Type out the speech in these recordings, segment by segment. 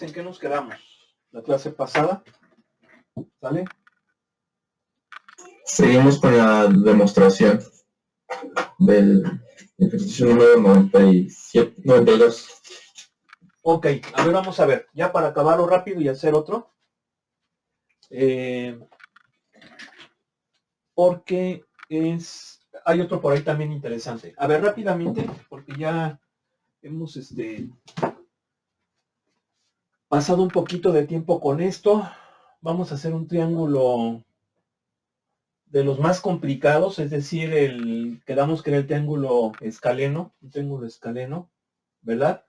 ¿en qué nos quedamos? La clase pasada, ¿sale? Seguimos con la demostración del ejercicio número 97, 92. Ok, a ver, vamos a ver, ya para acabarlo rápido y hacer otro. Porque hay otro por ahí también interesante. A ver, rápidamente, porque ya hemos pasado un poquito de tiempo con esto. Vamos a hacer un triángulo de los más complicados, es decir, quedamos que era el triángulo escaleno, un triángulo escaleno, ¿verdad?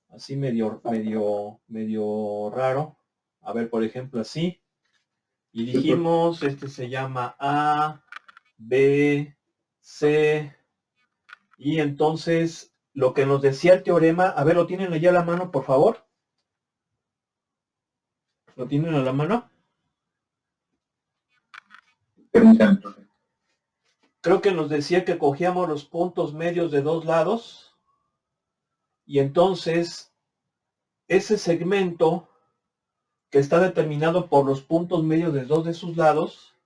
Así medio raro. A ver, por ejemplo, así. Y dijimos, este se llama A, B, C, y entonces lo que nos decía el teorema, a ver, ¿lo tienen allá a la mano, por favor? ¿Lo tienen a la mano? Creo que nos decía que cogíamos los puntos medios de dos lados y entonces ese segmento que está determinado por los puntos medios de dos de sus lados,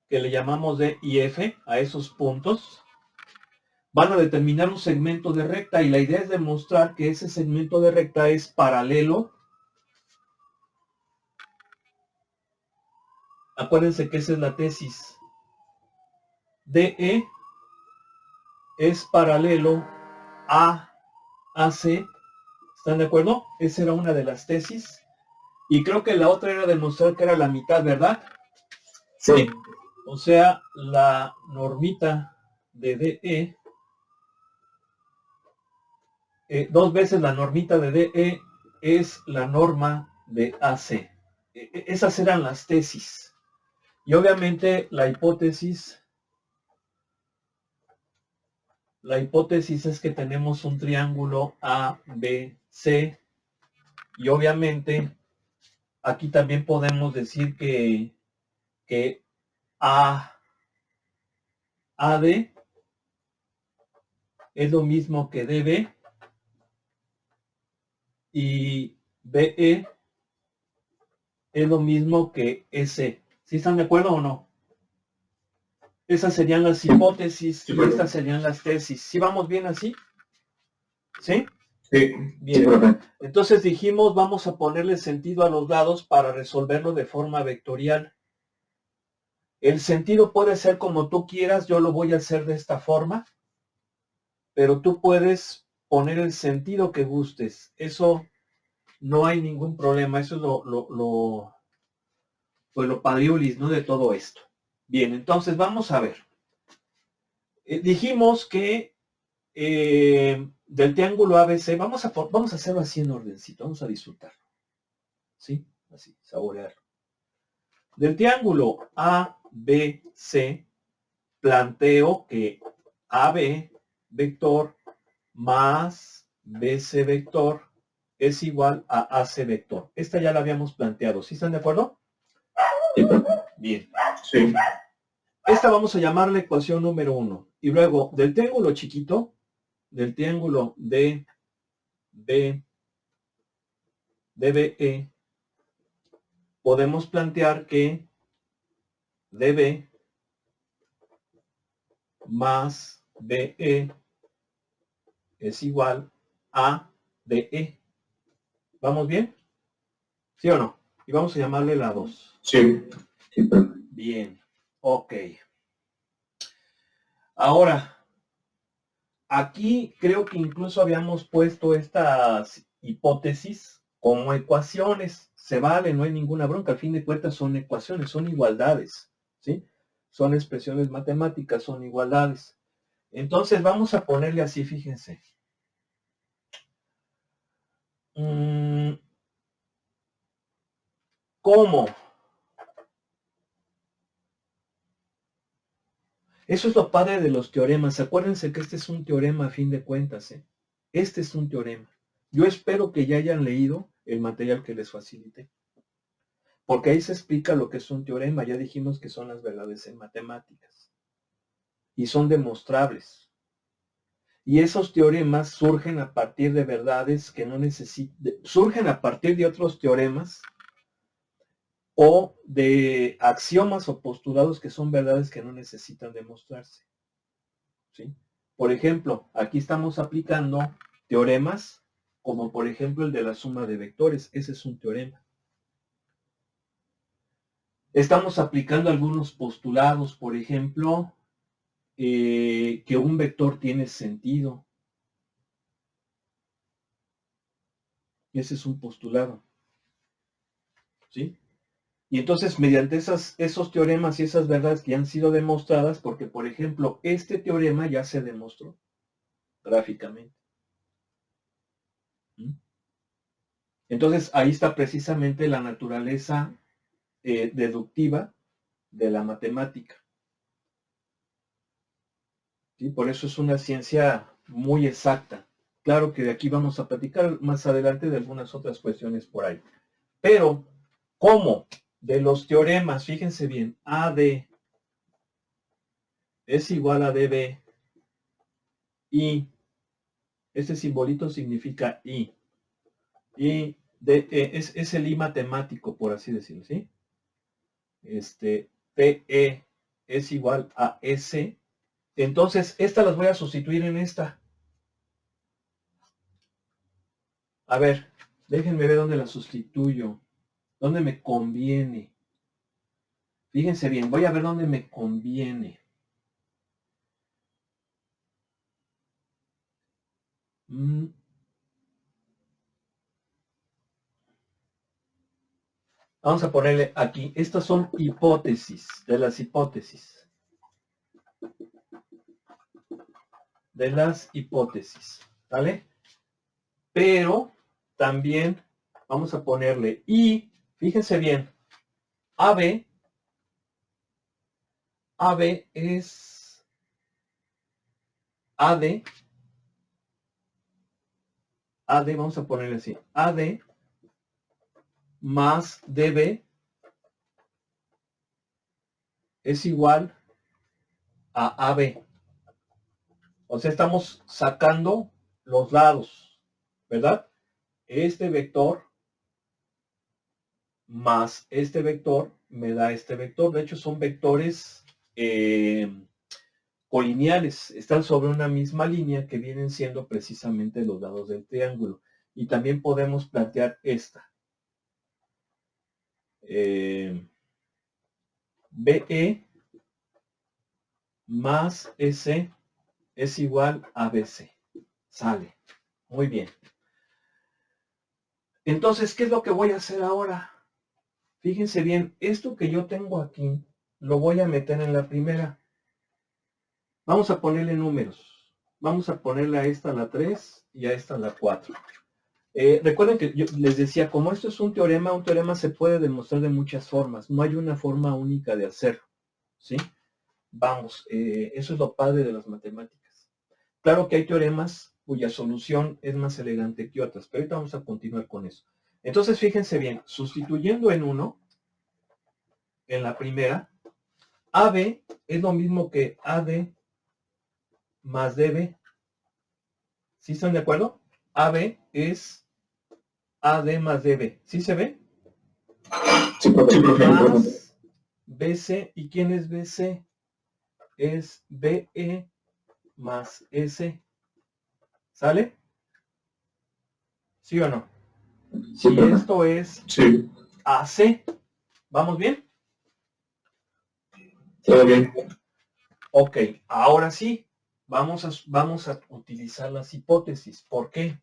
que le llamamos D y F a esos puntos, van a determinar un segmento de recta y la idea es demostrar que ese segmento de recta es paralelo. Acuérdense que esa es la tesis. DE es paralelo a AC. ¿Están de acuerdo? Esa era una de las tesis. Y creo que la otra era demostrar que era la mitad, ¿verdad? Sí. O sea, la normita de DE, dos veces la normita de DE es la norma de AC. Esas eran las tesis. Y obviamente la hipótesis es que tenemos un triángulo ABC y obviamente aquí también podemos decir que AD es lo mismo que DB y BE es lo mismo que EC. ¿Sí están de acuerdo o no? Esas serían las hipótesis y estas serían las tesis. ¿Sí vamos bien así? ¿Sí? Sí. Bien. Entonces dijimos, vamos a ponerle sentido a los lados para resolverlo de forma vectorial. El sentido puede ser como tú quieras, yo lo voy a hacer de esta forma, pero tú puedes poner el sentido que gustes. Eso no hay ningún problema, eso es lo padriulis, ¿no? De todo esto. Bien, entonces vamos a ver. Dijimos que del triángulo ABC, vamos a hacerlo así en ordencito, vamos a disfrutarlo. ¿Sí? Así, saborearlo. Del triángulo ABC, planteo que AB vector más BC vector es igual a AC vector. Esta ya la habíamos planteado. ¿Sí están de acuerdo? Bien. Sí. Esta vamos a llamarle ecuación número 1. Y luego, del triángulo chiquito, del triángulo DBE, podemos plantear que DB más BE es igual a DE. ¿Vamos bien? ¿Sí o no? Y vamos a llamarle la 2. Sí. Bien. Ok. Ahora, aquí creo que incluso habíamos puesto estas hipótesis como ecuaciones. Se vale, no hay ninguna bronca. Al fin de cuentas son ecuaciones, son igualdades. ¿Sí? Son expresiones matemáticas, son igualdades. Entonces vamos a ponerle así, fíjense. ¿Cómo? Eso es lo padre de los teoremas. Acuérdense que este es un teorema a fin de cuentas. Este es un teorema. Yo espero que ya hayan leído el material que les facilité. Porque ahí se explica lo que es un teorema. Ya dijimos que son las verdades en matemáticas. Y son demostrables. Y esos teoremas surgen a partir de verdades que no necesitan, surgen a partir de otros teoremas o de axiomas o postulados que son verdades que no necesitan demostrarse. ¿Sí? Por ejemplo, aquí estamos aplicando teoremas como por ejemplo el de la suma de vectores. Ese es un teorema. Estamos aplicando algunos postulados, por ejemplo, que un vector tiene sentido. Ese es un postulado. ¿Sí? Y entonces, mediante esos teoremas y esas verdades que ya han sido demostradas, porque, por ejemplo, este teorema ya se demostró gráficamente. ¿Mm? Entonces, ahí está precisamente la naturaleza deductiva de la matemática. ¿Sí? Por eso es una ciencia muy exacta. Claro que de aquí vamos a platicar más adelante de algunas otras cuestiones por ahí. Pero, ¿cómo? De los teoremas, fíjense bien, AD es igual a DB y este simbolito significa I. Y es el I matemático, por así decirlo, ¿sí? PE es igual a S. Entonces, estas las voy a sustituir en esta. A ver, déjenme ver dónde la sustituyo. ¿Dónde me conviene? Fíjense bien, voy a ver dónde me conviene. Vamos a ponerle aquí. Estas son hipótesis, de las hipótesis. De las hipótesis, ¿vale? Pero también vamos a ponerle y, fíjense bien, AB es AD, vamos a ponerle así, AD más DB es igual a AB. O sea, estamos sacando los lados, ¿verdad? Este vector más este vector me da este vector. De hecho, son vectores colineales. Están sobre una misma línea que vienen siendo precisamente los lados del triángulo. Y también podemos plantear esta. BE más S es igual a BC. Sale. Muy bien. Entonces, ¿qué es lo que voy a hacer ahora? Fíjense bien, esto que yo tengo aquí, lo voy a meter en la primera. Vamos a ponerle números. Vamos a ponerle a esta la 3 y a esta la 4. Recuerden que yo les decía, como esto es un teorema se puede demostrar de muchas formas. No hay una forma única de hacerlo. ¿Sí? Vamos, eso es lo padre de las matemáticas. Claro que hay teoremas cuya solución es más elegante que otras, pero ahorita vamos a continuar con eso. Entonces, fíjense bien, sustituyendo en 1, en la primera, AB es lo mismo que AD más DB. ¿Sí están de acuerdo? AB es AD más DB. ¿Sí se ve? Sí, profe. Más BC. ¿Y quién es BC? Es BE más S. ¿Sale? ¿Sí o no? Sí, y profe. Esto es Sí. AC. ¿Vamos bien? Todo bien. Ok, ahora sí, vamos a utilizar las hipótesis. ¿Por qué?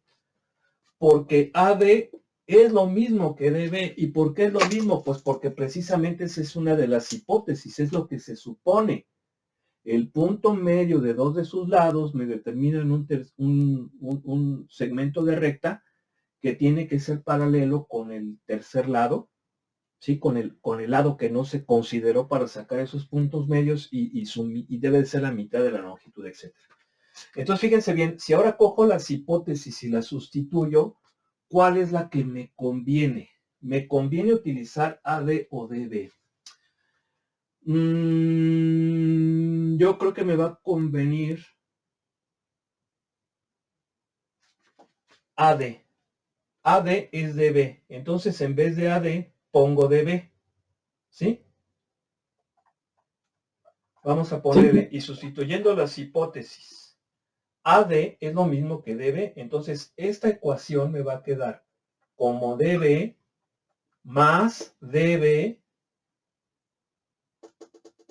Porque AD es lo mismo que DB. ¿Y por qué es lo mismo? Pues porque precisamente esa es una de las hipótesis, es lo que se supone. El punto medio de dos de sus lados me determina en un segmento de recta que tiene que ser paralelo con el tercer lado, ¿sí? Con el lado que no se consideró para sacar esos puntos medios y debe de ser la mitad de la longitud, etc. Entonces, fíjense bien, si ahora cojo las hipótesis y las sustituyo, ¿cuál es la que me conviene? ¿Me conviene utilizar AD o DB? Yo creo que me va a convenir AD. AD es DB. Entonces, en vez de AD, pongo DB. ¿Sí? Vamos a ponerle, y sustituyendo las hipótesis, AD es lo mismo que DB. Entonces, esta ecuación me va a quedar como DB más DB.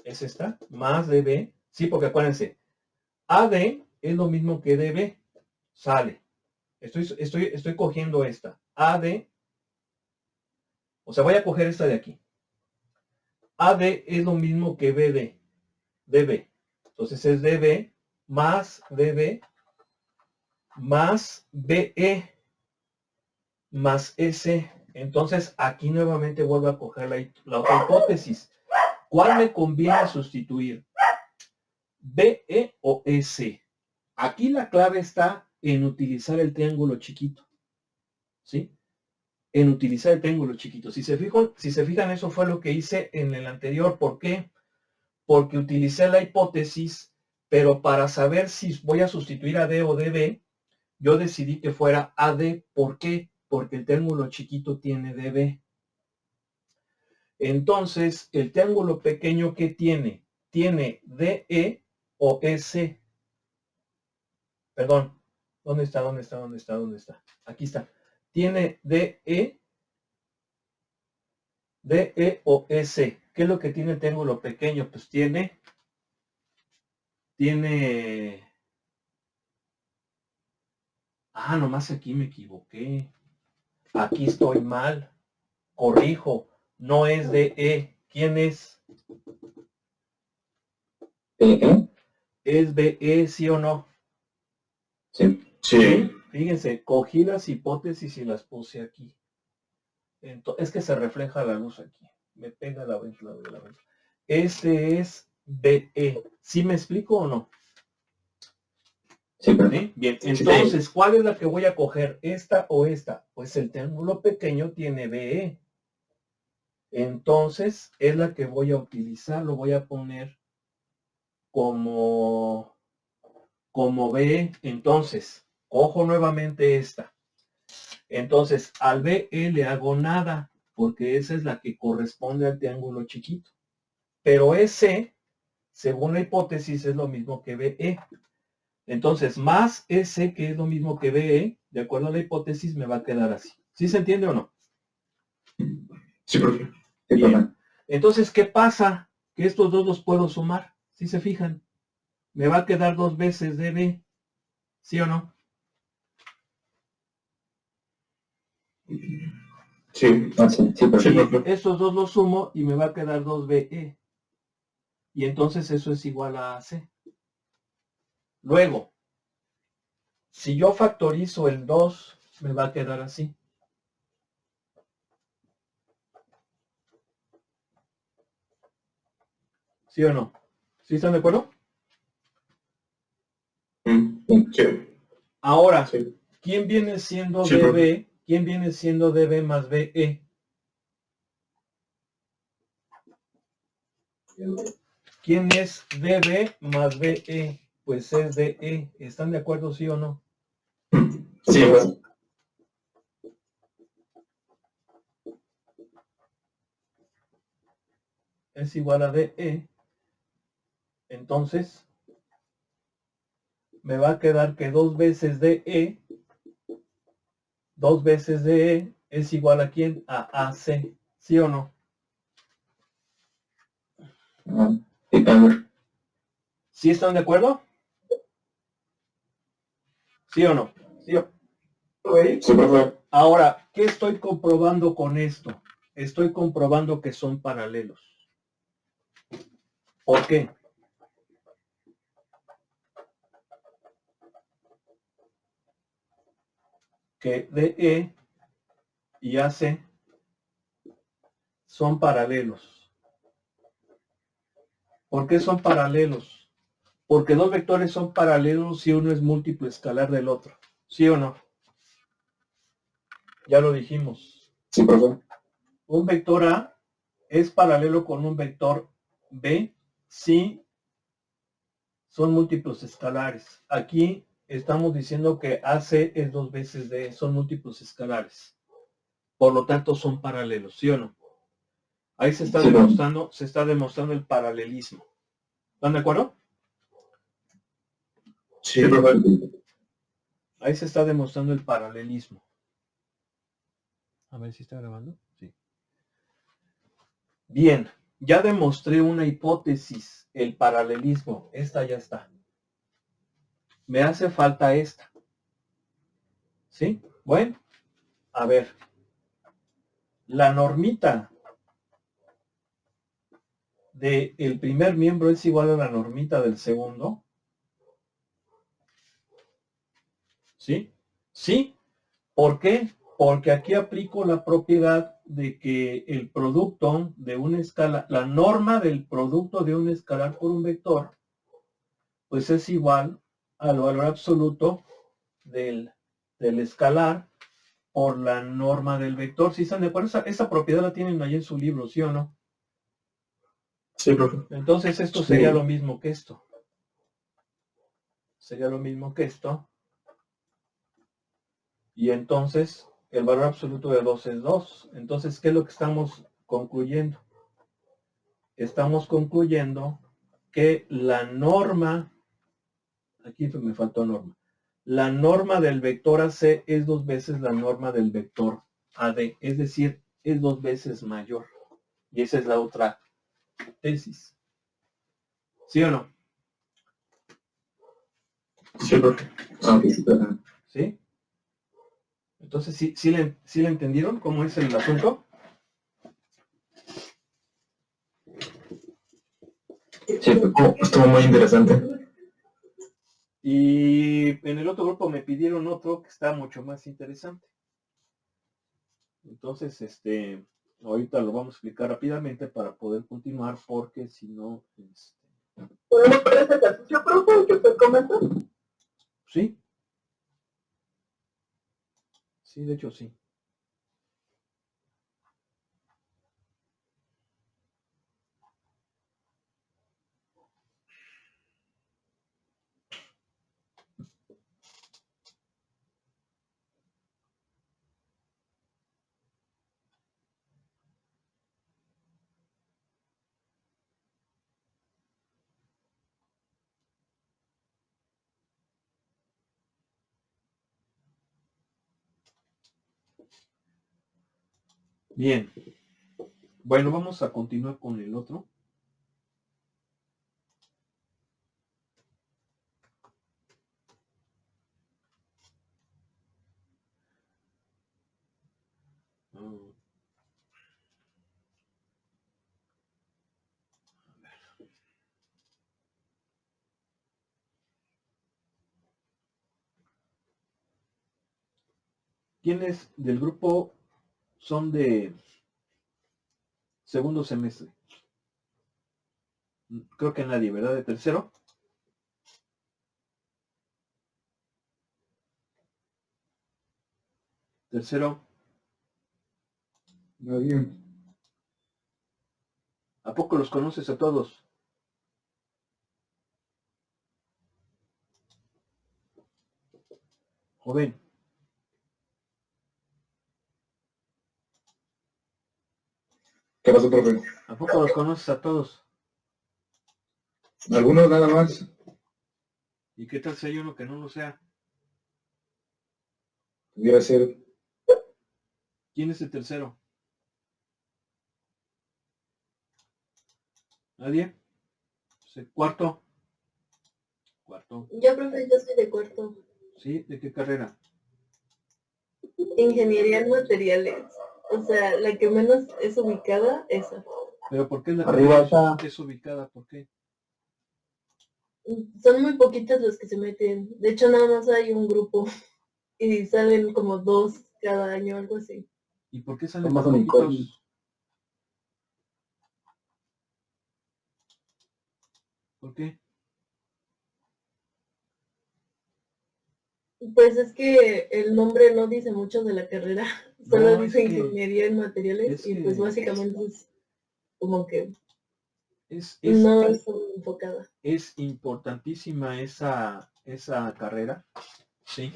¿Es esta? Más DB. Sí, porque acuérdense, AD es lo mismo que DB. Sale. Estoy cogiendo esta. AD. O sea, voy a coger esta de aquí. AD es lo mismo que BD. DB. Entonces es DB más DB más BE más S. Entonces aquí nuevamente vuelvo a coger la otra hipótesis. ¿Cuál me conviene sustituir? ¿BE o S? Aquí la clave está en utilizar el triángulo chiquito. ¿Sí? En utilizar el triángulo chiquito. Si se fijan, eso fue lo que hice en el anterior. ¿Por qué? Porque utilicé la hipótesis, pero para saber si voy a sustituir a D o DB, yo decidí que fuera AD. ¿Por qué? Porque el triángulo chiquito tiene DB. Entonces, el triángulo pequeño, ¿qué tiene? Tiene DE o S. Perdón. ¿Dónde está? Aquí está. Tiene DE o S. ¿Qué es lo que tiene el triángulo pequeño? Pues tiene... Ah, nomás aquí me equivoqué. Aquí estoy mal. Corrijo. No es DE. ¿Quién es? ¿Es BE, sí o no? Sí. Sí. Fíjense, cogí las hipótesis y las puse aquí. Entonces, es que se refleja la luz aquí. Me pega la ventana de la ventana. Este es BE. ¿Sí me explico o no? Sí, ¿Sí? Bien, entonces, ¿cuál es la que voy a coger? ¿Esta o esta? Pues el triángulo pequeño tiene BE. Entonces, es la que voy a utilizar. Lo voy a poner como BE. Entonces, cojo nuevamente esta. Entonces, al BE le hago nada, porque esa es la que corresponde al triángulo chiquito. Pero ese, según la hipótesis, es lo mismo que BE. Entonces, más S, que es lo mismo que BE, de acuerdo a la hipótesis, me va a quedar así. ¿Sí se entiende o no? Sí, profe. Bien. Entonces, ¿qué pasa? Que estos dos los puedo sumar. ¿Sí se fijan? Me va a quedar 2 veces DB. ¿Sí o no? Sí, sí, profe. Estos dos los sumo y me va a quedar 2BE. Y entonces eso es igual a AC. Luego, si yo factorizo el 2, me va a quedar así. ¿Sí o no? ¿Sí están de acuerdo? Sí. Ahora, Sí. ¿quién viene siendo Sí, DB? profe. ¿Quién viene siendo DB más BE? ¿Quién es DB más BE? Pues es DE. ¿Están de acuerdo, sí o no? Sí, profe. Es igual a DE. Entonces, me va a quedar que 2 veces DE, 2 veces DE es igual a ¿quién? A AC. ¿Sí o no? ¿Sí están de acuerdo? ¿Sí o no? Sí, profe. Ahora, ¿qué estoy comprobando con esto? Estoy comprobando que son paralelos. ¿Por qué? Que DE y AC son paralelos. ¿Por qué son paralelos? Porque dos vectores son paralelos si uno es múltiplo escalar del otro. ¿Sí o no? Ya lo dijimos. Sí, profe. Un vector A es paralelo con un vector B si son múltiplos escalares. Aquí estamos diciendo que AC es 2 veces D, son múltiplos escalares. Por lo tanto, son paralelos, ¿sí o no? Ahí se está demostrando el paralelismo. ¿Están de acuerdo? Sí, profe. Ahí se está demostrando el paralelismo. A ver si está grabando. Sí. Bien, ya demostré una hipótesis, el paralelismo. Esta ya está. Me hace falta esta. ¿Sí? Bueno, a ver. La normita del primer miembro es igual a la normita del segundo. ¿Sí? ¿Sí? ¿Por qué? Porque aquí aplico la propiedad de que el producto de una escala, la norma del producto de un escalar por un vector, pues es igual al valor absoluto del escalar por la norma del vector. ¿Sí están de acuerdo? Esa propiedad la tienen ahí en su libro, ¿sí o no? Sí, profe. Entonces esto sería lo mismo que esto. Sería lo mismo que esto. Y entonces el valor absoluto de 2 es 2. Entonces, ¿qué es lo que estamos concluyendo? Estamos concluyendo que la norma, aquí me faltó norma, la norma del vector AC es 2 veces la norma del vector AD, es decir, es 2 veces mayor. Y esa es la otra tesis. ¿Sí o no? Sí, profe. ¿Sí? Entonces, ¿sí le entendieron cómo es el asunto? Sí, estuvo muy interesante. Y en el otro grupo me pidieron otro que está mucho más interesante. Entonces, ahorita lo vamos a explicar rápidamente para poder continuar, porque si no... ¿Podemos ver ese ejercicio, profe, que usted comentó? ¿Sí? Sí, de hecho sí. Bien. Bueno, vamos a continuar con el otro. ¿Quiénes del grupo son de segundo semestre? Creo que nadie, ¿verdad? ¿De tercero? Tercero. Nadie. ¿A poco los conoces a todos? Joven. ¿Qué pasó, profe? ¿A poco los conoces a todos? Algunos nada más. ¿Y qué tal si hay uno que no lo sea? Pudiera ser. ¿Quién es el tercero? ¿Nadie? ¿Cuarto? Cuarto. Yo, profe, yo soy de cuarto. ¿Sí? ¿De qué carrera? Ingeniería en materiales. O sea, la que menos es ubicada, esa. ¿Pero por qué es la que Arriba menos es ubicada? ¿Por qué? Son muy poquitos los que se meten. De hecho, nada más hay un grupo. Y salen como 2 cada año, algo así. ¿Y por qué salen Son tan más poquitos? ¿Por qué? Pues es que el nombre no dice mucho de la carrera. Solo No, dice es que- ingeniería en materiales es y pues que- básicamente es como que Es no es muy enfocada. es importantísima esa esa carrera, ¿sí?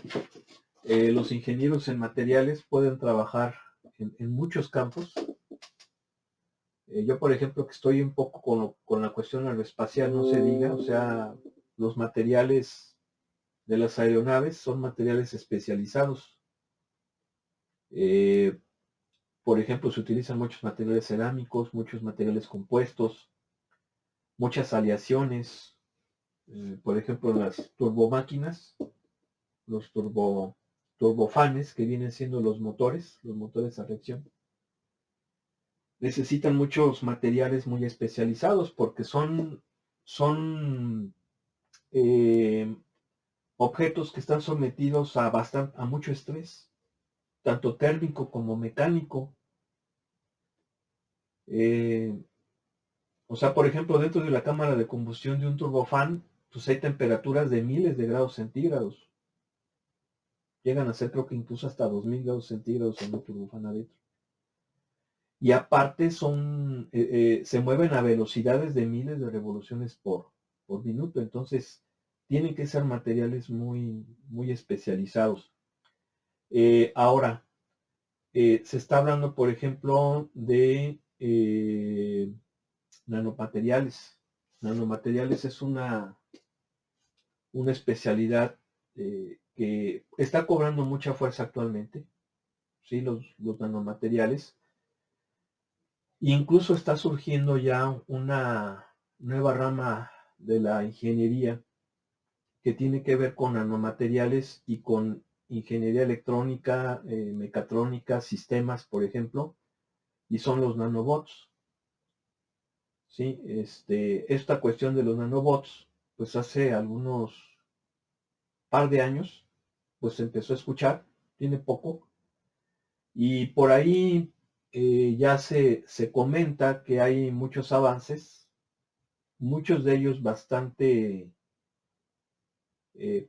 Los ingenieros en materiales pueden trabajar en muchos campos. Yo, por ejemplo, que estoy un poco con la cuestión aeroespacial, no se diga, o sea, los materiales de las aeronaves son materiales especializados. Por ejemplo, se utilizan muchos materiales cerámicos, muchos materiales compuestos, muchas aleaciones. Por ejemplo, las turbomáquinas, los turbofanes, que vienen siendo los motores a reacción, necesitan muchos materiales muy especializados porque son objetos que están sometidos a mucho estrés, tanto térmico como mecánico. O sea, por ejemplo, dentro de la cámara de combustión de un turbofán, pues hay temperaturas de miles de grados centígrados. Llegan a ser, creo que incluso hasta 2000 grados centígrados en un turbofán adentro. Y aparte se mueven a velocidades de miles de revoluciones por minuto. Entonces, tienen que ser materiales muy, muy especializados. Ahora, se está hablando, por ejemplo, de nanomateriales. Nanomateriales es una especialidad que está cobrando mucha fuerza actualmente, ¿sí? Los nanomateriales. Incluso está surgiendo ya una nueva rama de la ingeniería que tiene que ver con nanomateriales y con ingeniería electrónica, mecatrónica, sistemas, por ejemplo, y son los nanobots. ¿Sí? Esta cuestión de los nanobots, pues hace algunos par de años, pues se empezó a escuchar, tiene poco, y por ahí ya se comenta que hay muchos avances, muchos de ellos bastante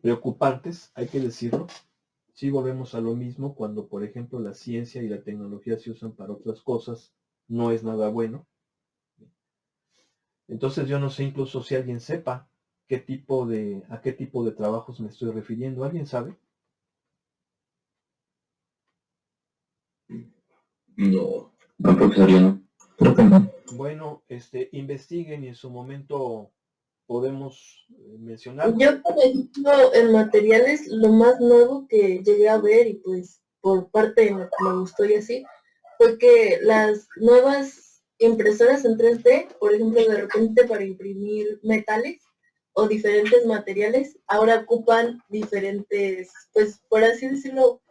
preocupantes, hay que decirlo. Si volvemos a lo mismo, cuando por ejemplo la ciencia y la tecnología se usan para otras cosas, no es nada bueno. Entonces yo no sé incluso si alguien sepa a qué tipo de trabajos me estoy refiriendo. ¿Alguien sabe? No, no, profesor, yo no. Creo que no. Bueno, investiguen y en su momento podemos mencionar. Yo, por ejemplo, en materiales, lo más nuevo que llegué a ver y pues por parte de me gustó y así, fue que las nuevas impresoras en 3D, por ejemplo, de repente para imprimir metales o diferentes materiales, ahora ocupan diferentes, pues por así decirlo,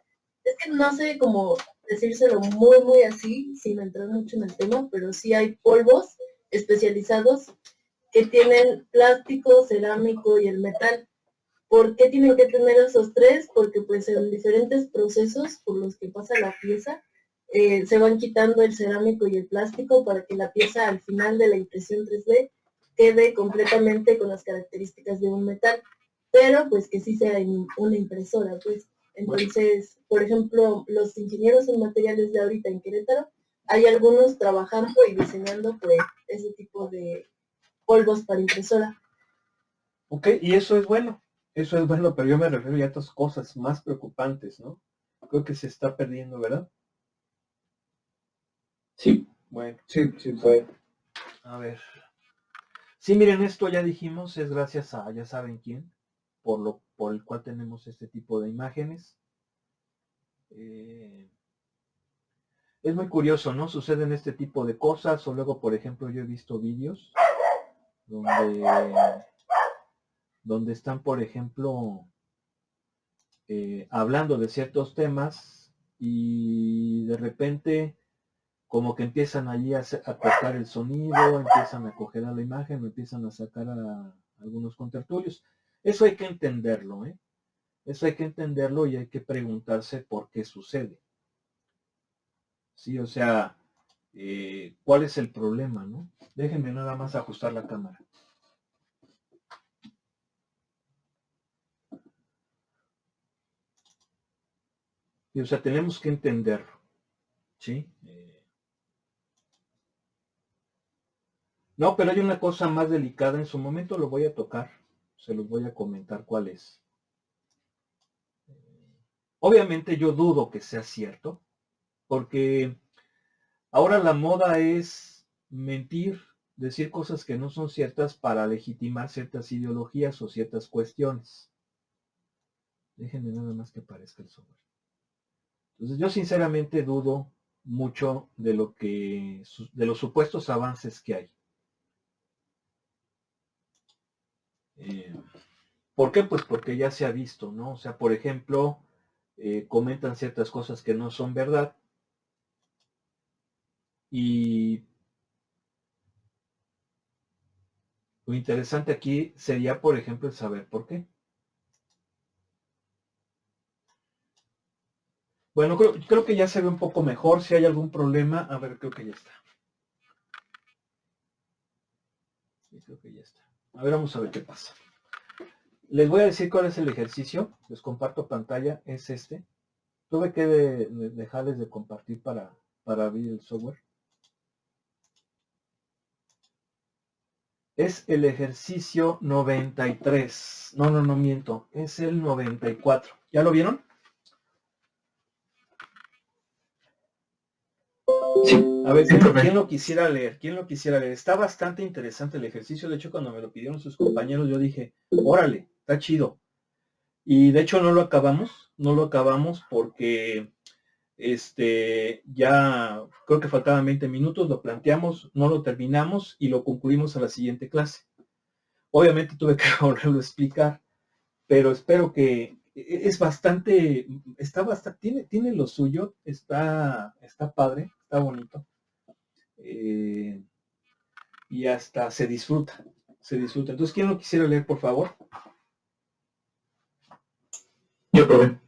es que no sé cómo decírselo muy, muy así, sin entrar mucho en el tema, pero sí hay polvos especializados que tienen plástico, cerámico y el metal. ¿Por qué tienen que tener esos tres? Porque pues en diferentes procesos por los que pasa la pieza, se van quitando el cerámico y el plástico para que la pieza al final de la impresión 3D quede completamente con las características de un metal, pero pues que sí sea en una impresora, pues. Entonces, por ejemplo, los ingenieros en materiales de ahorita en Querétaro, hay algunos trabajando y diseñando pues ese tipo de polvos para impresora. Ok, y eso es bueno, pero yo me refiero ya a otras cosas más preocupantes, ¿no? Creo que se está perdiendo, ¿verdad? Sí. Bueno, Sí, sí, fue. a ver. Sí, miren, esto ya dijimos, es gracias a ya saben quién, por el cual tenemos este tipo de imágenes. Es muy curioso, ¿no? Suceden este tipo de cosas, o luego, por ejemplo, yo he visto vídeos donde están, por ejemplo, hablando de ciertos temas y de repente como que empiezan allí a cortar el sonido, empiezan a coger a la imagen, empiezan a sacar a algunos contertulios. Eso hay que entenderlo, ¿eh? Eso hay que entenderlo y hay que preguntarse por qué sucede. Sí, o sea, ¿cuál es el problema, no? Déjenme nada más ajustar la cámara. Y, o sea, tenemos que entenderlo, ¿sí? No, pero hay una cosa más delicada, en su momento lo voy a tocar, se los voy a comentar cuál es. Obviamente yo dudo que sea cierto, porque ahora la moda es mentir, decir cosas que no son ciertas para legitimar ciertas ideologías o ciertas cuestiones. Déjenme nada más que aparezca el software. Entonces yo sinceramente dudo mucho de de los supuestos avances que hay. ¿Por qué? Pues porque ya se ha visto, ¿no? O sea, por ejemplo, comentan ciertas cosas que no son verdad y lo interesante aquí sería, por ejemplo, el saber por qué. Bueno, creo que ya se ve un poco mejor. Si hay algún problema, a ver, creo que ya está. Sí, creo que ya está. A ver, vamos a ver qué pasa. Les voy a decir cuál es el ejercicio. Les comparto pantalla. Es este. Tuve que dejarles de compartir para abrir el software. Es el ejercicio 93. No miento. Es el 94. ¿Ya lo vieron? Sí. A ver, Sí, profe. ¿quién lo quisiera leer? ¿Quién lo quisiera leer? Está bastante interesante el ejercicio. De hecho, cuando me lo pidieron sus compañeros, yo dije, órale, está chido. Y de hecho no lo acabamos porque ya creo que faltaban 20 minutos, lo planteamos, no lo terminamos y lo concluimos a la siguiente clase. Obviamente tuve que volverlo a explicar, pero espero que tiene lo suyo, está padre, está bonito. Y hasta se disfruta. Entonces, ¿quién lo quisiera leer, por favor? Yo, profe.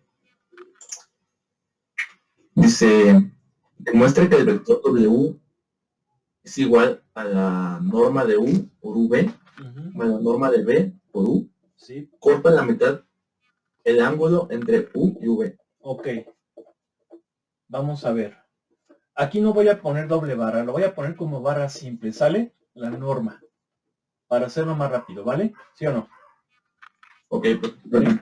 Dice, demuestra que el vector W es igual a la norma de U por V, bueno, norma de V por U, Sí. corta en la mitad el ángulo entre U y V. Ok. Vamos a ver. Aquí no voy a poner doble barra, lo voy a poner como barra simple, ¿sale? La norma. Para hacerlo más rápido, ¿vale? ¿Sí o no? Ok, pues. ¿Sí?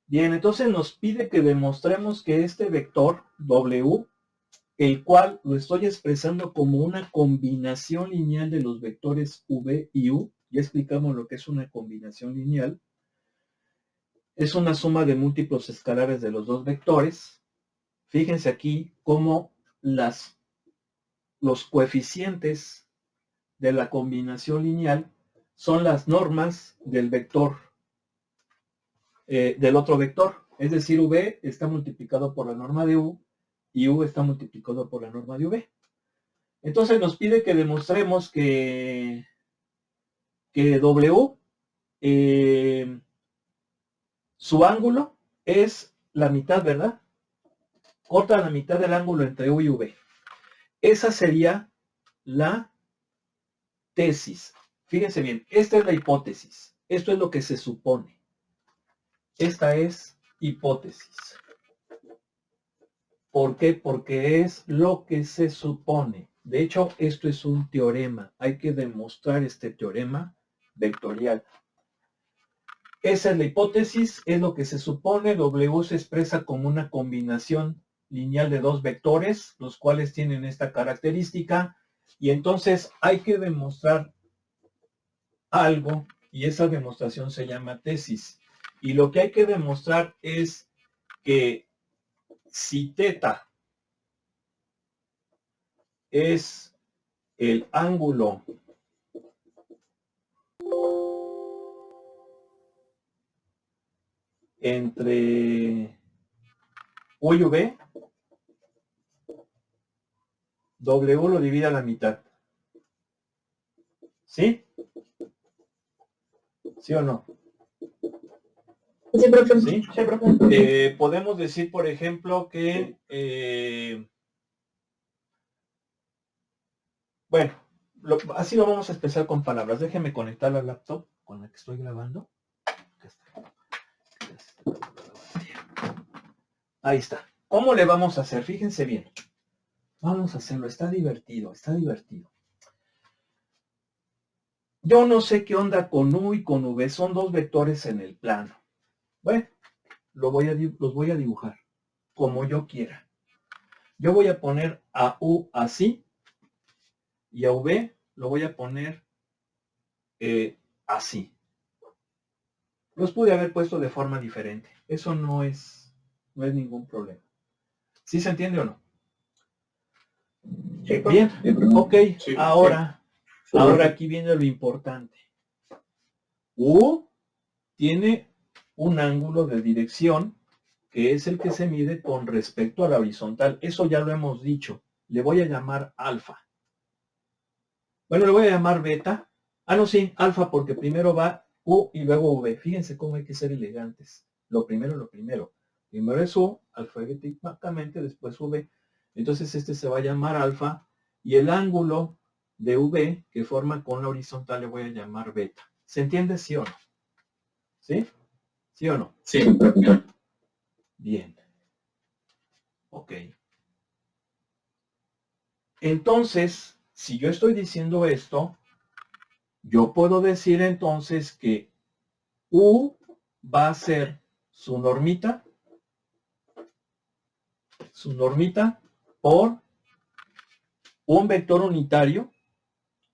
Bien, entonces nos pide que demostremos que este vector W, el cual lo estoy expresando como una combinación lineal de los vectores V y U, ya explicamos lo que es una combinación lineal, es una suma de múltiplos escalares de los dos vectores. Fíjense aquí cómo los coeficientes de la combinación lineal son las normas del vector, del otro vector. Es decir, V está multiplicado por la norma de U y U está multiplicado por la norma de V. Entonces nos pide que demostremos que W, su ángulo es la mitad, ¿verdad? Corta la mitad del ángulo entre U y V. Esa sería la tesis. Fíjense bien, esta es la hipótesis. Esto es lo que se supone. Esta es hipótesis. ¿Por qué? Porque es lo que se supone. De hecho, esto es un teorema. Hay que demostrar este teorema vectorial. Esa es la hipótesis, es lo que se supone. W se expresa como una combinación lineal de dos vectores, los cuales tienen esta característica. Y entonces hay que demostrar algo, y esa demostración se llama tesis. Y lo que hay que demostrar es que si teta es el ángulo entre U y V, W lo divide a la mitad. ¿Sí? ¿Sí o no? Sí, profe. ¿Sí? Sí, profe. Podemos decir, por ejemplo, que bueno, así lo vamos a expresar con palabras. Déjenme conectar la laptop con la que estoy grabando. Ahí está. ¿Cómo le vamos a hacer? Fíjense bien. Vamos a hacerlo. Está divertido, está divertido. Yo no sé qué onda con U y con V. Son dos vectores en el plano. Bueno, los voy a dibujar. como yo quiera. Yo voy a poner a U así y a V lo voy a poner así. Los pude haber puesto de forma diferente. Eso no es ningún problema. ¿Sí se entiende o no? Sí, bien, ok. Sí, ahora sí. aquí viene lo importante. U tiene un ángulo de dirección que es el que se mide con respecto a la horizontal. Eso ya lo hemos dicho. Le voy a llamar alfa. Bueno, le voy a llamar beta. Ah, no, sí, alfa, porque primero va U y luego V. Fíjense cómo hay que ser elegantes. Lo primero. Primero es U, alfabéticamente, después V. Entonces este se va a llamar alfa y el ángulo de V que forma con la horizontal le voy a llamar beta. ¿Se entiende, sí o no? ¿Sí? ¿Sí o no? Sí. Bien. Ok. Entonces, si yo estoy diciendo esto, yo puedo decir entonces que U va a ser su normita por un vector unitario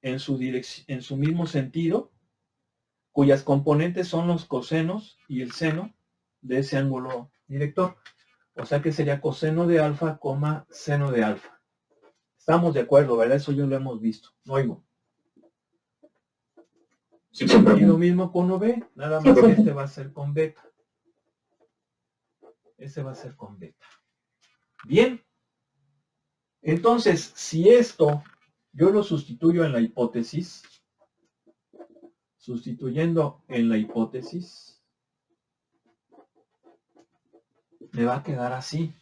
en su mismo sentido, cuyas componentes son los cosenos y el seno de ese ángulo director. O sea que sería coseno de alfa, seno de alfa. Estamos de acuerdo, ¿verdad? Eso ya lo hemos visto. No oigo. Sí, Y lo mismo con OB, nada más que este va a ser con beta. Ese va a ser con beta. Bien. Entonces, si esto yo lo sustituyo en la hipótesis, me va a quedar así,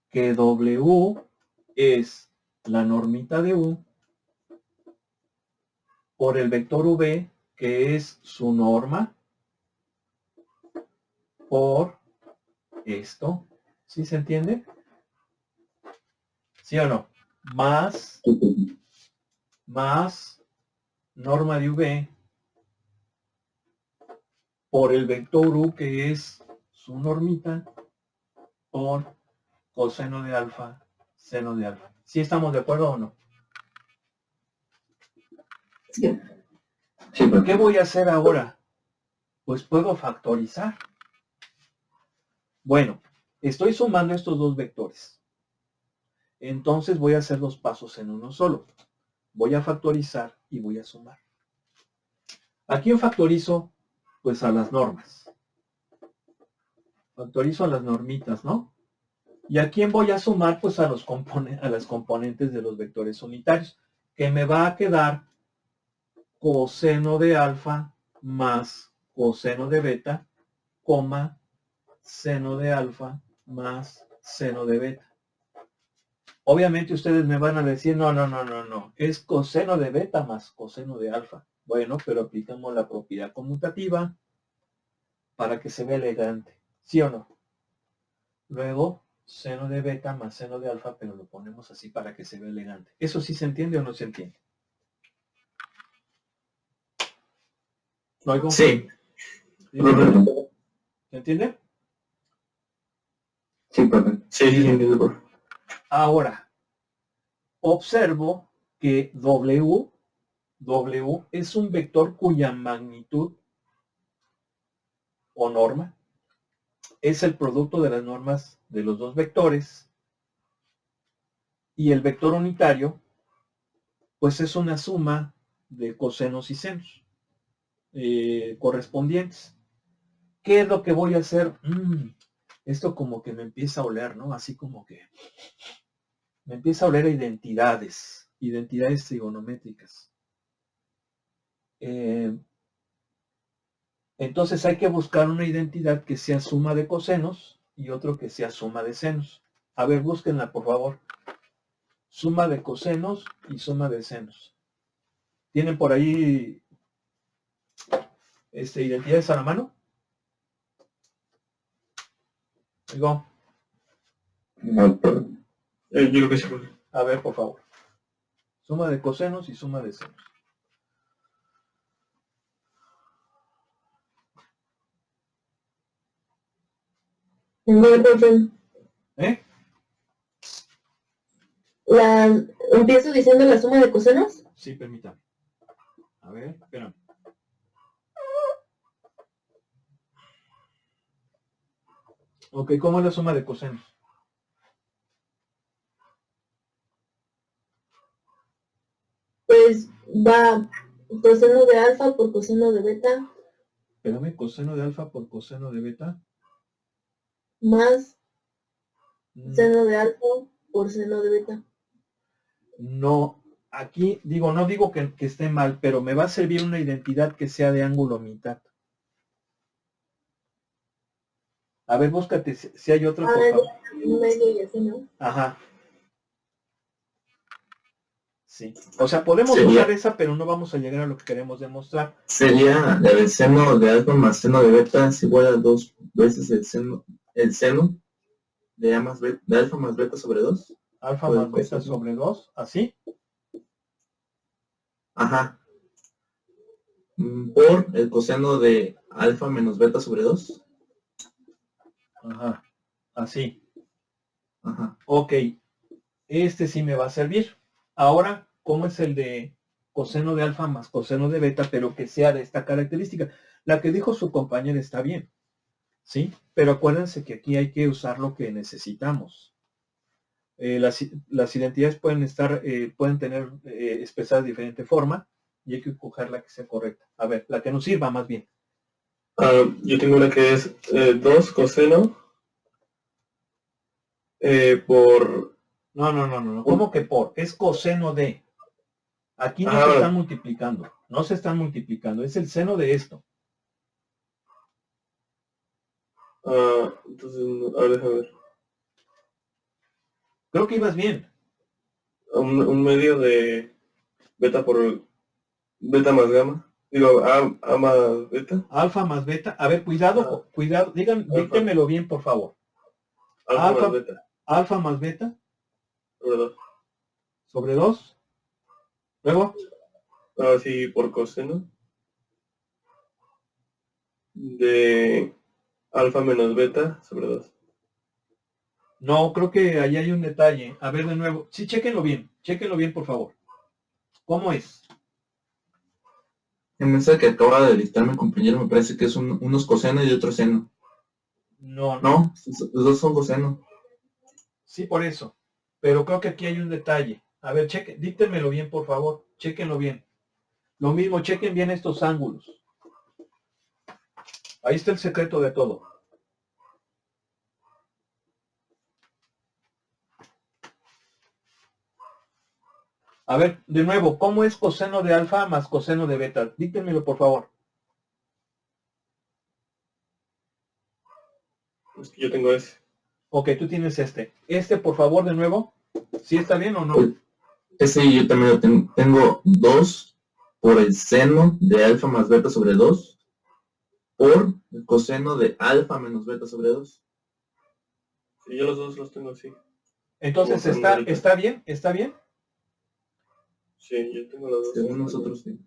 que W es la normita de U por el vector V, que es su norma, por esto. ¿Sí se entiende? ¿Sí o no? Más norma de V por el vector U, que es su normita, por coseno de alfa, seno de alfa. ¿Sí estamos de acuerdo o no? Sí. ¿Qué voy a hacer ahora? Pues puedo factorizar. Bueno, estoy sumando estos dos vectores. Entonces voy a hacer dos pasos en uno solo. Voy a factorizar y voy a sumar. ¿A quién factorizo? Pues a las normas. Factorizo a las normitas, ¿no? ¿Y a quién voy a sumar? Pues a las componentes de los vectores unitarios, que me va a quedar coseno de alfa más coseno de beta, coma, seno de alfa más seno de beta. Obviamente ustedes me van a decir, no, es coseno de beta más coseno de alfa. Bueno, pero aplicamos la propiedad conmutativa para que se vea elegante, ¿sí o no? Luego, seno de beta más seno de alfa, pero lo ponemos así para que se vea elegante. ¿Eso sí se entiende o no se entiende? ¿No oigo? Sí. ¿Se entiende? Sí, profe. Sí. Ahora, observo que W es un vector cuya magnitud o norma es el producto de las normas de los dos vectores y el vector unitario pues es una suma de cosenos y senos correspondientes. ¿Qué es lo que voy a hacer? Esto como que me empieza a oler, ¿no? Así como que me empieza a oler a identidades trigonométricas. Entonces hay que buscar una identidad que sea suma de cosenos y otro que sea suma de senos. A ver, búsquenla, por favor. Suma de cosenos y suma de senos. ¿Tienen por ahí identidades a la mano? Digo. No, yo creo que sí. A ver, por favor. Suma de cosenos y suma de senos. No, profe. Empiezo diciendo la suma de cosenos. Sí, permítame. A ver, espérame. Ok, ¿cómo es la suma de cosenos? Pues va coseno de alfa por coseno de beta. Espérame, coseno de alfa por coseno de beta. Más seno de alfa por seno de beta. No, aquí no digo que esté mal, pero me va a servir una identidad que sea de ángulo mitad. A ver, búscate si hay otra, por favor. Medio y así, ¿no? Ajá. Sí. O sea, podemos usar esa, pero no vamos a llegar a lo que queremos demostrar. Sería el seno de alfa más seno de beta es igual a 2 veces el seno de, de alfa más beta sobre 2. Alfa más beta sobre 2, ¿así? Ajá. Por el coseno de alfa menos beta sobre 2. Ajá. Así. Ajá. Ok. Este sí me va a servir. Ahora, ¿cómo es el de coseno de alfa más coseno de beta, pero que sea de esta característica? La que dijo su compañera está bien, ¿sí? Pero acuérdense que aquí hay que usar lo que necesitamos. Las identidades pueden tener expresadas de diferente forma y hay que coger la que sea correcta. A ver, la que nos sirva más bien. Yo tengo una que es 2 coseno por... No. ¿Cómo que por? Es coseno de. Aquí no se están multiplicando. No se están multiplicando. Es el seno de esto. Entonces, a ver, déjame ver. Creo que ibas bien. Un medio de beta por beta más gamma. Digo, A más beta. Alfa más beta. A ver, cuidado, díctemelo bien, por favor. Alfa más beta. Alfa más beta. Sobre 2. Sobre 2. Luego. Sí, por coseno. De alfa menos beta sobre 2. No, creo que ahí hay un detalle. A ver, de nuevo. Sí, chéquenlo bien, por favor. ¿Cómo es? El mensaje que acaba de dictar mi compañero me parece que es unos coseno y otro seno. No. No, los dos son coseno. Sí, por eso. Pero creo que aquí hay un detalle. A ver, díctenmelo bien, por favor. Chéquenlo bien. Lo mismo, chequen bien estos ángulos. Ahí está el secreto de todo. A ver, de nuevo, ¿cómo es coseno de alfa más coseno de beta? Díctenmelo, por favor. Es que yo tengo ese. Ok, tú tienes este. Este, por favor, de nuevo. ¿Sí está bien o no? Ese yo también lo tengo 2 por el seno de alfa más beta sobre 2 por el coseno de alfa menos beta sobre 2. Sí, yo los dos los tengo así. Entonces, ¿está bien? ¿Está bien? Sí, yo tengo los dos. Según nosotros, sí.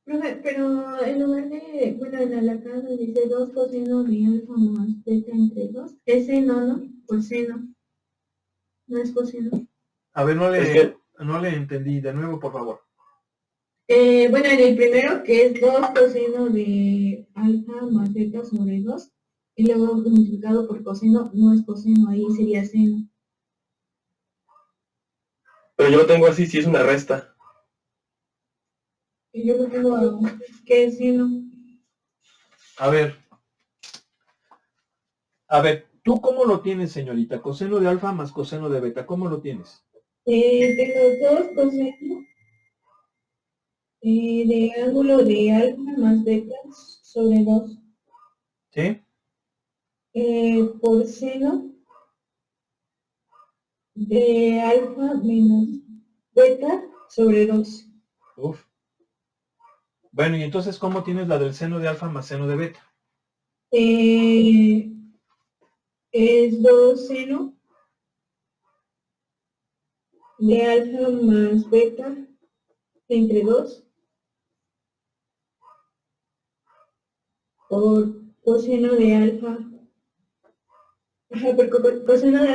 Profe, pero en lugar de, bueno, en la casa dice 2 coseno de alfa más beta entre 2. Es seno, ¿no? Por seno. No es coseno. A ver, no le entendí. De nuevo, por favor. Bueno, en el primero que es 2 coseno de alfa más beta sobre 2, y luego multiplicado por coseno, no es coseno, ahí sería seno. Pero yo lo tengo así, si es una resta. Y yo lo tengo, ¿qué es seno? A ver, ¿tú cómo lo tienes, señorita? Coseno de alfa más coseno de beta, ¿cómo lo tienes? Tengo 2 coseno de ángulo de alfa más beta sobre 2. ¿Sí? Por seno de alfa menos beta sobre 2. Uf. Bueno, y entonces, ¿cómo tienes la del seno de alfa más seno de beta? Es 2 seno de alfa más beta entre 2 por coseno de alfa. Ajá, porque coseno de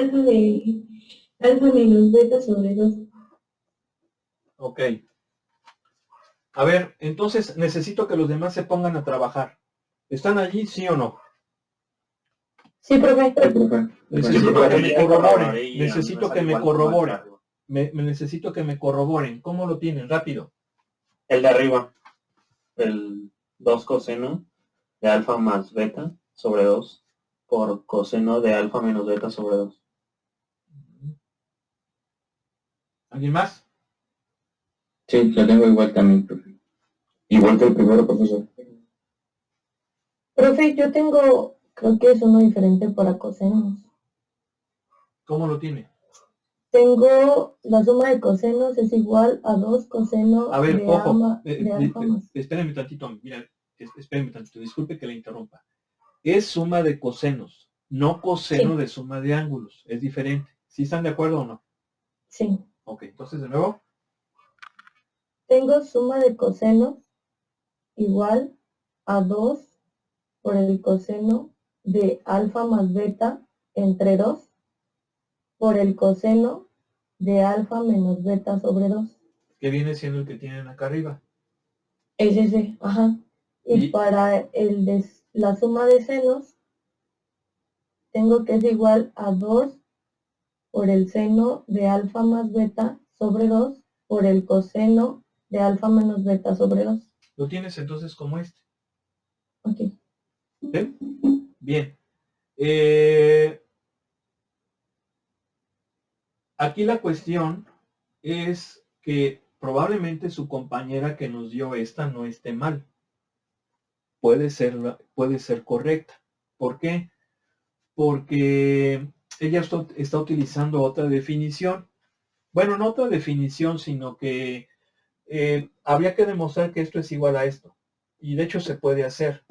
alfa menos beta sobre 2. Ok. A ver, entonces necesito que los demás se pongan a trabajar. ¿Están allí, sí o no? Sí, profe. Necesito profe. que me corroboren. Y Necesito me que sale me igual como corroboren. acá. Me necesito que me corroboren. ¿Cómo lo tienen? Rápido. El de arriba, el 2 coseno de alfa más beta sobre 2 por coseno de alfa menos beta sobre 2. ¿Alguien más? Sí, lo tengo igual también, profe. Igual que el primero, profesor. Profe, yo tengo, creo que es uno diferente para cosenos. ¿Cómo lo tiene? Tengo la suma de cosenos es igual a 2 coseno A ver, de, ojo. de alfa más. Espérenme tantito. Mira, espérenme tantito. Disculpe que le interrumpa. Es suma de cosenos, no coseno Sí. de suma de ángulos. Es diferente. ¿Sí están de acuerdo o no? Sí. Ok, entonces de nuevo. Tengo suma de cosenos igual a 2 por el coseno de alfa más beta entre 2 por el coseno de alfa menos beta sobre 2. Que viene siendo el que tienen acá arriba. Es ese, ajá. Y para el de la suma de senos, tengo que es igual a 2 por el seno de alfa más beta sobre 2 por el coseno de alfa menos beta sobre 2. Lo tienes entonces como este. Ok. ¿Sí? Bien. Aquí la cuestión es que probablemente su compañera que nos dio esta no esté mal. Puede ser correcta. ¿Por qué? Porque ella está utilizando otra definición. Bueno, no otra definición, sino que habría que demostrar que esto es igual a esto. Y de hecho se puede hacer.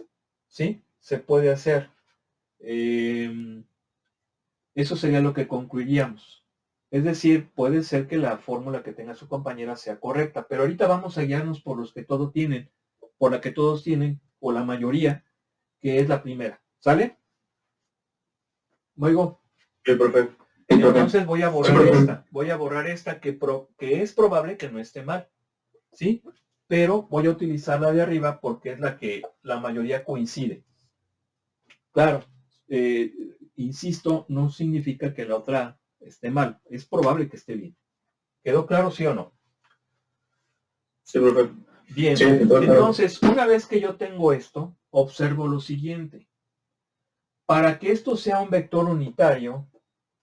¿Sí? Se puede hacer. Eso sería lo que concluiríamos. Es decir, puede ser que la fórmula que tenga su compañera sea correcta, pero ahorita vamos a guiarnos por los que todos tienen, por la que todos tienen, o la mayoría, que es la primera. ¿Sale? Oigo. Sí, profe. Entonces voy a borrar esta. Voy a borrar esta que es probable que no esté mal. ¿Sí? Pero voy a utilizar la de arriba porque es la que la mayoría coincide. Claro, insisto, no significa que la otra esté mal. Es probable que esté bien. ¿Quedó claro, sí o no? Sí, profe. Bien, Sí, entonces, una vez que yo tengo esto, observo lo siguiente. Para que esto sea un vector unitario,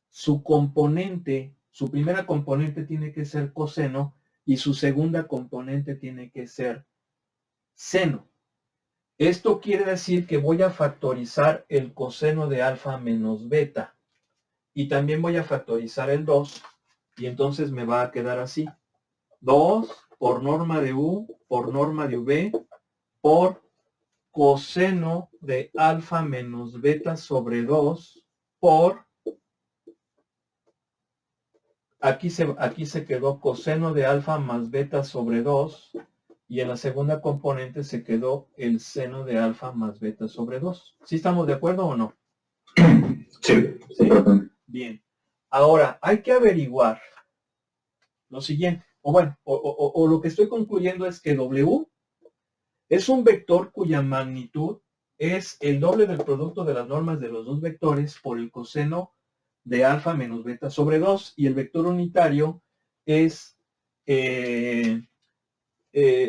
su componente, su primera componente tiene que ser coseno y su segunda componente tiene que ser seno. Esto quiere decir que voy a factorizar el coseno de alfa menos beta. Y también voy a factorizar el 2. Y entonces me va a quedar así. 2 por norma de U por norma de V por coseno de alfa menos beta sobre 2 por... Aquí se quedó coseno de alfa más beta sobre 2. Y en la segunda componente se quedó el seno de alfa más beta sobre 2. ¿Sí estamos de acuerdo o no? Sí. ¿Sí? Bien. Ahora, hay que averiguar lo siguiente. O bueno, o lo que estoy concluyendo es que W es un vector cuya magnitud es el doble del producto de las normas de los dos vectores por el coseno de alfa menos beta sobre 2. Y el vector unitario es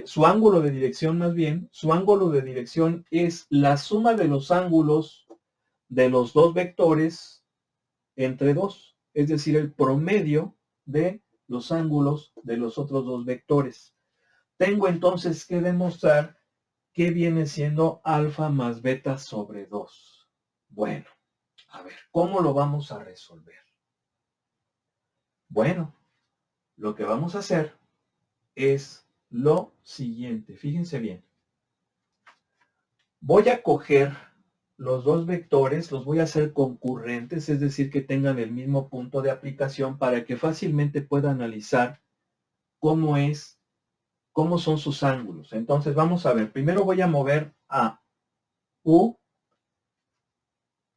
su ángulo de dirección más bien. Su ángulo de dirección es la suma de los ángulos de los dos vectores entre 2. Es decir, el promedio de los ángulos de los otros dos vectores. Tengo entonces que demostrar que viene siendo alfa más beta sobre 2. Bueno, a ver, ¿cómo lo vamos a resolver? Bueno, lo que vamos a hacer es lo siguiente. Fíjense bien. Voy a coger los dos vectores, los voy a hacer concurrentes, es decir, que tengan el mismo punto de aplicación para que fácilmente pueda analizar cómo son sus ángulos. Entonces vamos a ver, primero voy a mover a U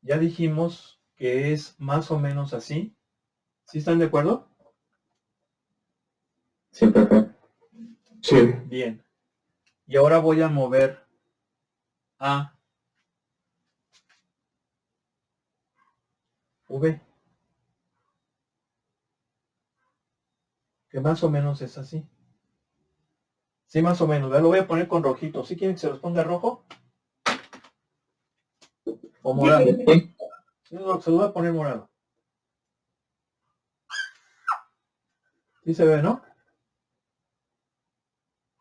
ya dijimos que es más o menos así. ¿Sí están de acuerdo? Sí, profe. Sí. Bien. Y ahora voy a mover a V, que más o menos es así. Sí, más o menos. ¿Verdad? Lo voy a poner con rojito. ¿Sí quieren que se los ponga rojo? ¿O morado? Sí. Sí, se los voy a poner morado. ¿Sí se ve, no?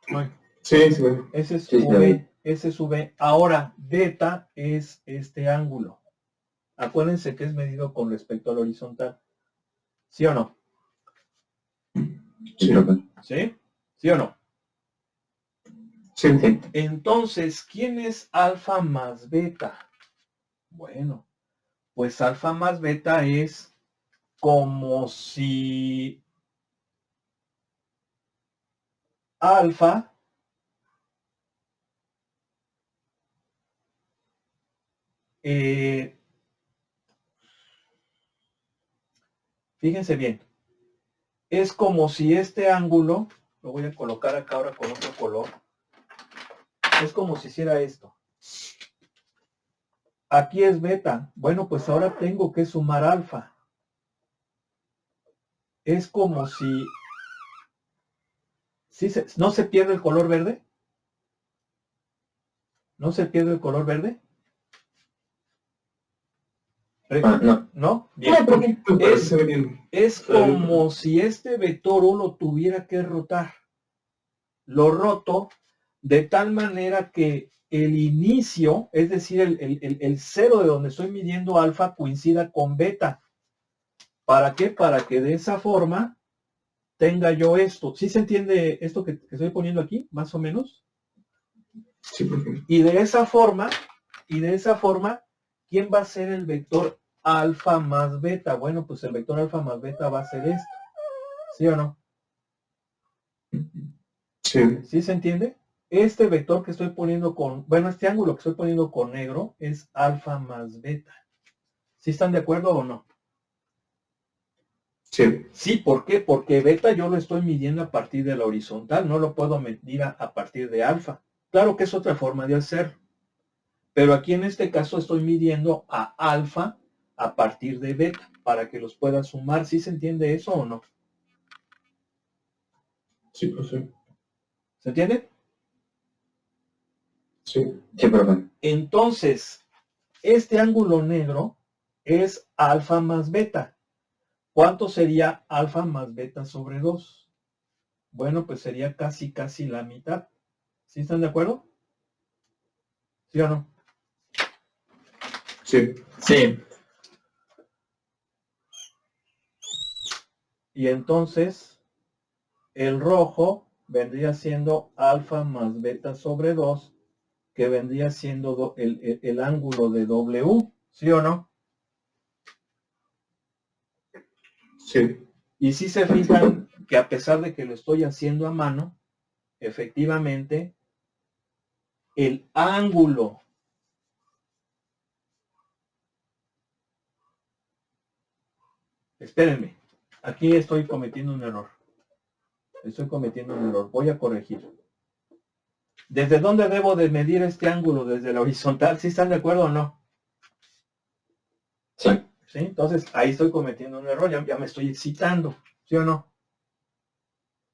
Ay, Sí, sí. ese es Sí, se V, ve. ese es V. Ahora, beta es este ángulo. Acuérdense que es medido con respecto al horizontal. ¿Sí o no? Sí, profe. ¿Sí? ¿Sí o no? Sí. Sí. Entonces, ¿quién es alfa más beta? Bueno, pues alfa más beta es como si alfa fíjense bien, es como si este ángulo, lo voy a colocar acá ahora con otro color, es como si hiciera esto. Aquí es beta. Bueno, pues ahora tengo que sumar alfa. Es como si... ¿No se pierde el color verde? ¿No se pierde el color verde? No. ¿No? Bien. No, porque Se ve bien. Es como si este vector 1 tuviera que rotar. Lo roto de tal manera que el inicio, es decir, el cero de donde estoy midiendo alfa coincida con beta. ¿Para qué? Para que de esa forma tenga yo esto. ¿Sí se entiende esto que estoy poniendo aquí? Más o menos. Sí, profe. Y de esa forma, ¿quién va a ser el vector alfa más beta? Bueno, pues el vector alfa más beta va a ser esto. ¿Sí o no? Sí. ¿Sí se entiende? Este vector que estoy poniendo con, bueno, este ángulo que estoy poniendo con negro es alfa más beta. ¿Sí están de acuerdo o no? Sí. Sí, ¿por qué? Porque beta yo lo estoy midiendo a partir de la horizontal, no lo puedo medir a partir de alfa. Claro que es otra forma de hacerlo. Pero aquí en este caso estoy midiendo a alfa a partir de beta para que los pueda sumar. ¿Sí se entiende eso o no? Sí, profe. ¿Se entiende? Sí. Sí, profe. Entonces, este ángulo negro es alfa más beta. ¿Cuánto sería alfa más beta sobre 2? Bueno, pues sería casi la mitad. ¿Sí están de acuerdo? ¿Sí o no? Sí. Sí. Y entonces, el rojo vendría siendo alfa más beta sobre 2, que vendría siendo el ángulo de W. ¿Sí o no? Sí. Y si se fijan que a pesar de que lo estoy haciendo a mano, efectivamente, el ángulo espérenme, aquí estoy cometiendo un error. Voy a corregir. ¿Desde dónde debo de medir este ángulo? Desde la horizontal. ¿Sí están de acuerdo o no? Sí. ¿Sí? Entonces ahí estoy cometiendo un error. Ya me estoy excitando. ¿Sí o no?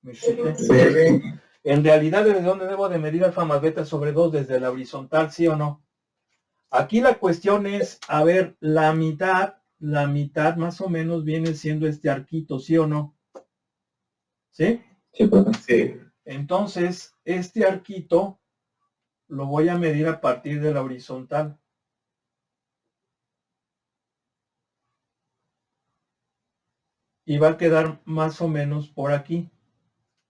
Me excité. Sí. En realidad, ¿desde dónde debo de medir alfa más beta sobre 2? Desde la horizontal, ¿sí o no? Aquí la cuestión es, a ver, la mitad más o menos viene siendo este arquito, ¿sí o no? ¿Sí? Sí, profe. Sí. Entonces, este arquito lo voy a medir a partir de la horizontal. Y va a quedar más o menos por aquí.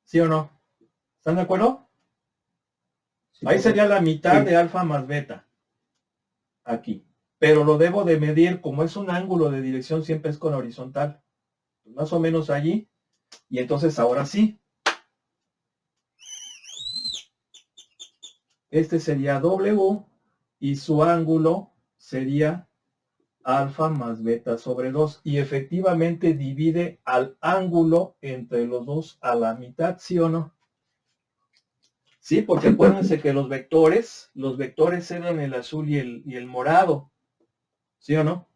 ¿Sí o no? ¿Están de acuerdo? Sí, Ahí profe. sería la mitad Sí. de alfa más beta. Aquí. Pero lo debo de medir, como es un ángulo de dirección, siempre es con horizontal. Más o menos allí. Y entonces ahora sí. Este sería W y su ángulo sería alfa más beta sobre 2 y efectivamente divide al ángulo entre los dos a la mitad, ¿sí o no? Sí, porque acuérdense que los vectores eran el azul y el morado, ¿sí o no?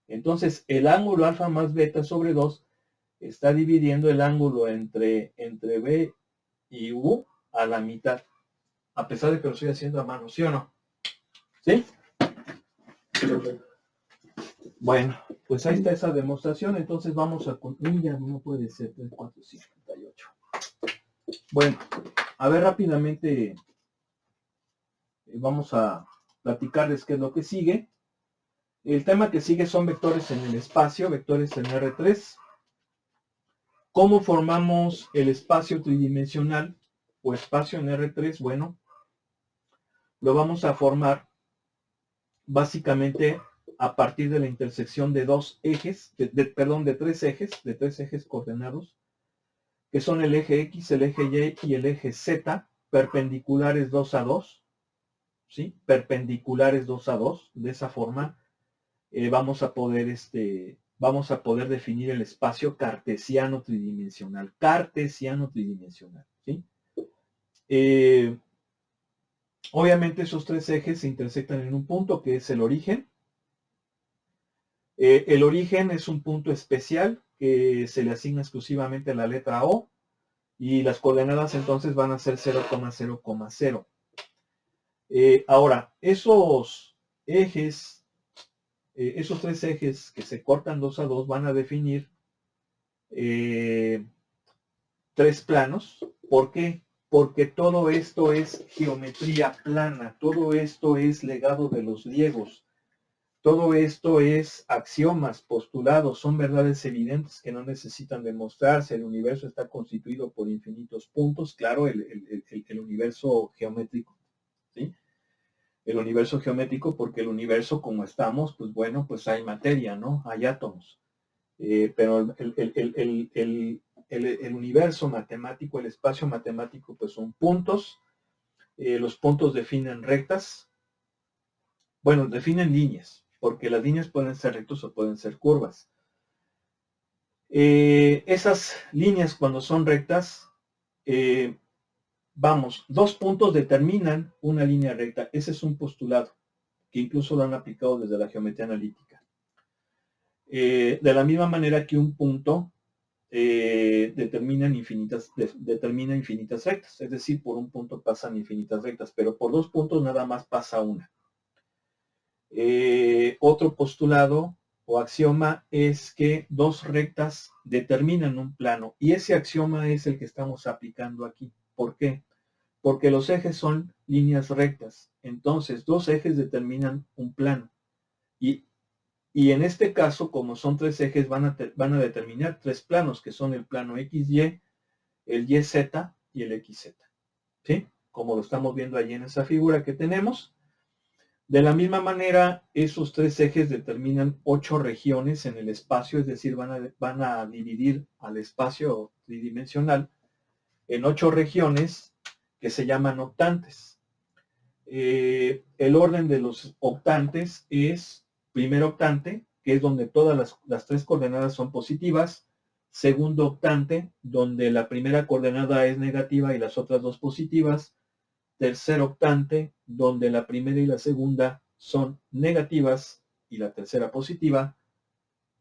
Entonces el ángulo alfa más beta sobre 2 está dividiendo el ángulo entre B y U a la mitad, a pesar de que lo estoy haciendo a mano, ¿sí o no? ¿Sí? Bueno, pues ahí está esa demostración, entonces vamos a... Ya no puede ser, 3, 4, 5, 58. Bueno, a ver rápidamente, vamos a platicarles qué es lo que sigue. El tema que sigue son vectores en el espacio, vectores en R3. ¿Cómo formamos el espacio tridimensional o espacio en R3? Bueno, lo vamos a formar básicamente a partir de la intersección de dos ejes, de tres ejes coordenados, que son el eje X, el eje Y y el eje Z, perpendiculares 2 a 2, ¿sí? Perpendiculares 2 a 2. De esa forma vamos a poder definir el espacio cartesiano tridimensional. Cartesiano tridimensional, ¿sí? Obviamente esos tres ejes se intersectan en un punto que es el origen. El origen es un punto especial que se le asigna exclusivamente a la letra O y las coordenadas entonces van a ser 0,0,0. Ahora, esos ejes, esos tres ejes que se cortan 2 a 2 van a definir tres planos. ¿Por qué? Porque todo esto es geometría plana, todo esto es legado de los griegos. Todo esto es axiomas, postulados, son verdades evidentes que no necesitan demostrarse. El universo está constituido por infinitos puntos, claro, el universo geométrico, ¿sí? El universo geométrico porque el universo como estamos, pues bueno, pues hay materia, ¿no? Hay átomos. Pero el universo matemático, el espacio matemático, pues son puntos. Los puntos definen rectas. Bueno, definen líneas, porque las líneas pueden ser rectos o pueden ser curvas. Esas líneas cuando son rectas, dos puntos determinan una línea recta. Ese es un postulado que incluso lo han aplicado desde la geometría analítica. De la misma manera que un punto determina infinitas rectas, es decir, por un punto pasan infinitas rectas, pero por dos puntos nada más pasa una. Otro postulado o axioma es que dos rectas determinan un plano y ese axioma es el que estamos aplicando aquí. ¿Por qué? Porque los ejes son líneas rectas, entonces dos ejes determinan un plano y en este caso, como son tres ejes, van a determinar tres planos, que son el plano XY, el YZ y el XZ. ¿Sí? Como lo estamos viendo allí en esa figura que tenemos. De la misma manera, esos tres ejes determinan 8 regiones en el espacio, es decir, van a dividir al espacio tridimensional en 8 regiones que se llaman octantes. El orden de los octantes es primer octante, que es donde todas las tres coordenadas son positivas. Segundo octante, donde la primera coordenada es negativa y las otras dos positivas. Tercer octante, donde la primera y la segunda son negativas y la tercera positiva.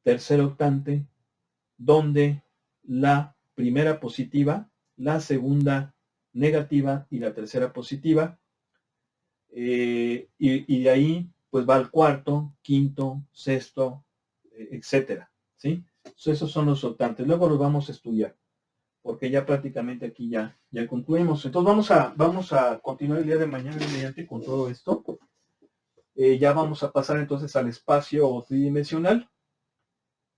Tercer octante, donde la primera positiva, la segunda negativa y la tercera positiva. Y de ahí pues va al cuarto, quinto, sexto, etcétera, ¿sí? Esos son los octantes. Luego los vamos a estudiar, porque ya prácticamente aquí ya concluimos. Entonces vamos a continuar el día de mañana mediante con todo esto. Ya vamos a pasar entonces al espacio tridimensional.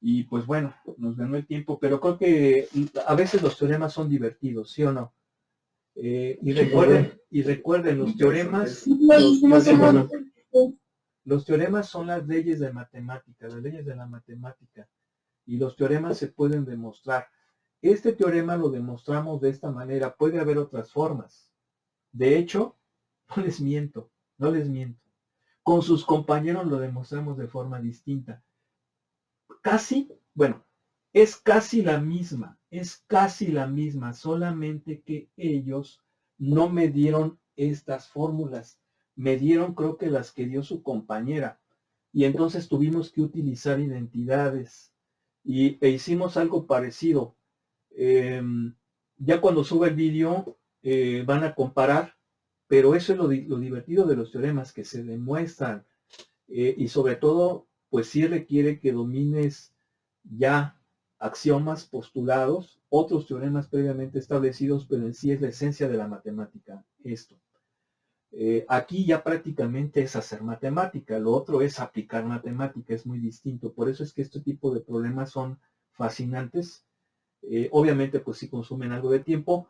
Y pues bueno, nos ganó el tiempo, pero creo que a veces los teoremas son divertidos, ¿sí o no? Y recuerden, los teoremas, los teoremas son las leyes de matemática, las leyes de la matemática, y los teoremas se pueden demostrar. Este teorema lo demostramos de esta manera, puede haber otras formas. De hecho, no les miento. Con sus compañeros lo demostramos de forma distinta. Casi, bueno, es casi la misma, solamente que ellos no me dieron estas fórmulas, me dieron creo que las que dio su compañera, y entonces tuvimos que utilizar identidades, e hicimos algo parecido. Ya cuando sube el vídeo van a comparar, pero eso es lo divertido de los teoremas, que se demuestran, y sobre todo, pues sí requiere que domines ya axiomas, postulados, otros teoremas previamente establecidos, pero en sí es la esencia de la matemática, esto. Aquí ya prácticamente es hacer matemática, lo otro es aplicar matemática, es muy distinto. Por eso es que este tipo de problemas son fascinantes. Obviamente, pues sí consumen algo de tiempo.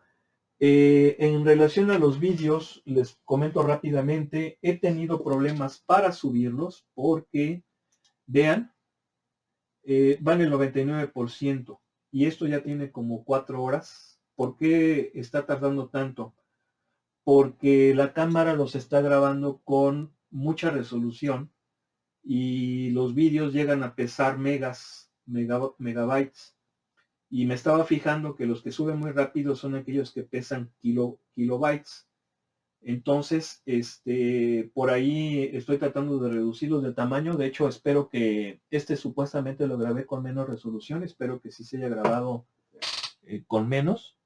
En relación a los vídeos, les comento rápidamente, he tenido problemas para subirlos porque, vean, van el 99% y esto ya tiene como 4 horas. ¿Por qué está tardando tanto? Porque la cámara los está grabando con mucha resolución y los vídeos llegan a pesar megabytes. Y me estaba fijando que los que suben muy rápido son aquellos que pesan kilobytes. Entonces, por ahí estoy tratando de reducirlos de tamaño. De hecho, espero que supuestamente lo grabé con menos resolución. Espero que sí se haya grabado con menos.